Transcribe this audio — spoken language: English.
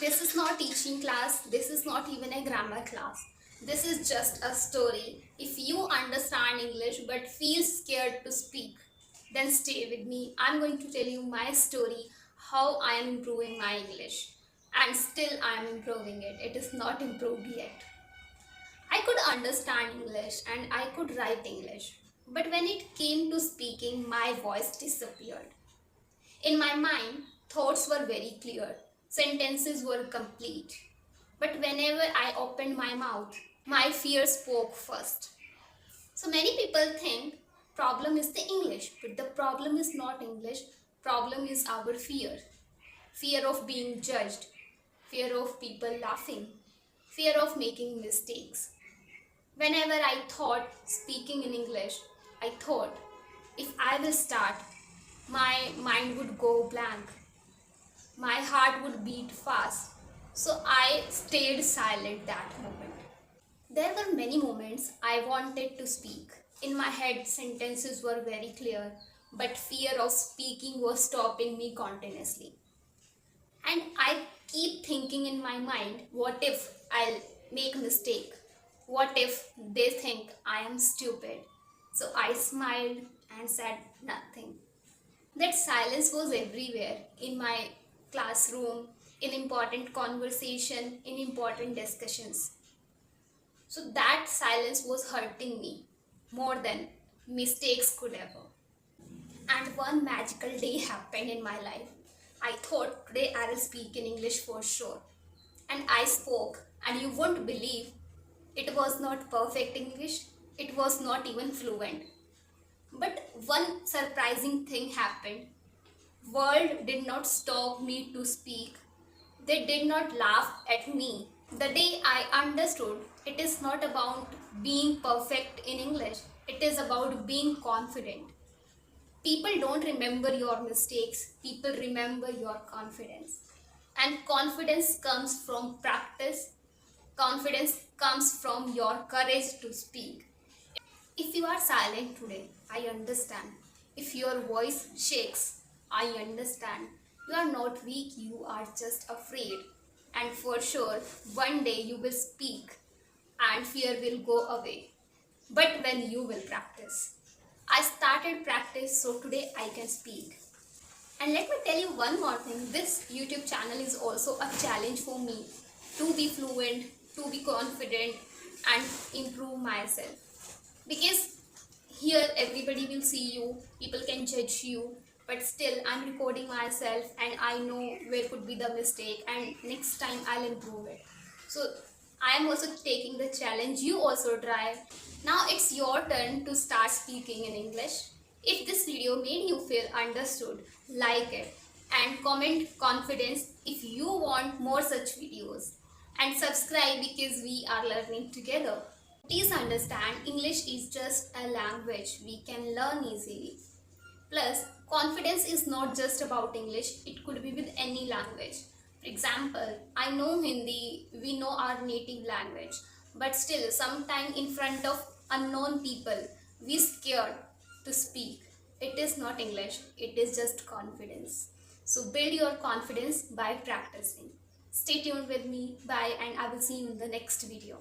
This is not teaching class, this is not even a grammar class. This is just a story. If you understand English but feel scared to speak, then stay with me. I'm going to tell you my story, how I am improving my English. And still I am improving it. It is not improved yet. I could understand English and I could write English. But when it came to speaking, my voice disappeared. In my mind, thoughts were very clear, sentences were complete. But whenever I opened my mouth, my fear spoke first. So many people think problem is the English, but the problem is not English. Problem is our fear. Fear of being judged, fear of people laughing, fear of making mistakes. Whenever I thought speaking in English, I thought if I will start, my mind would go blank. My heart would beat fast. So I stayed silent that moment. There were many moments I wanted to speak. In my head, sentences were very clear, but fear of speaking was stopping me continuously. And I keep thinking in my mind, what if I'll make a mistake? What if they think I am stupid? So I smiled and said nothing. That silence was everywhere, in my classroom, in important conversation, in important discussions. So that silence was hurting me more than mistakes could ever. And one magical day happened in my life. I thought today I will speak in English for sure. And I spoke, and you won't believe it was not perfect English, it was not even fluent. But one surprising thing happened. World did not stop me to speak. They did not laugh at me. The day I understood it is not about being perfect in English, it is about being confident. People don't remember your mistakes, people remember your confidence. And confidence comes from practice, confidence comes from your courage to speak. If you are silent today, I understand. If your voice shakes, I understand. You are not weak, you are just afraid. And for sure, one day you will speak and fear will go away. But when you will practice. I started practice so today I can speak. And let me tell you one more thing, this YouTube channel is also a challenge for me to be fluent, to be confident and improve myself. Because here everybody will see you, people can judge you, but still I'm recording myself and I know where could be the mistake and next time I'll improve it. So I am also taking the challenge, you also try. Now it's your turn to start speaking in English. If this video made you feel understood, like it and comment confidence if you want more such videos and subscribe because we are learning together. Please understand, English is just a language we can learn easily. Plus, confidence is not just about English, it could be with any language. For example, I know Hindi, we know our native language, but still sometime in front of unknown people, we scared to speak. It is not English, it is just confidence. So build your confidence by practicing. Stay tuned with me, bye, and I will see you in the next video.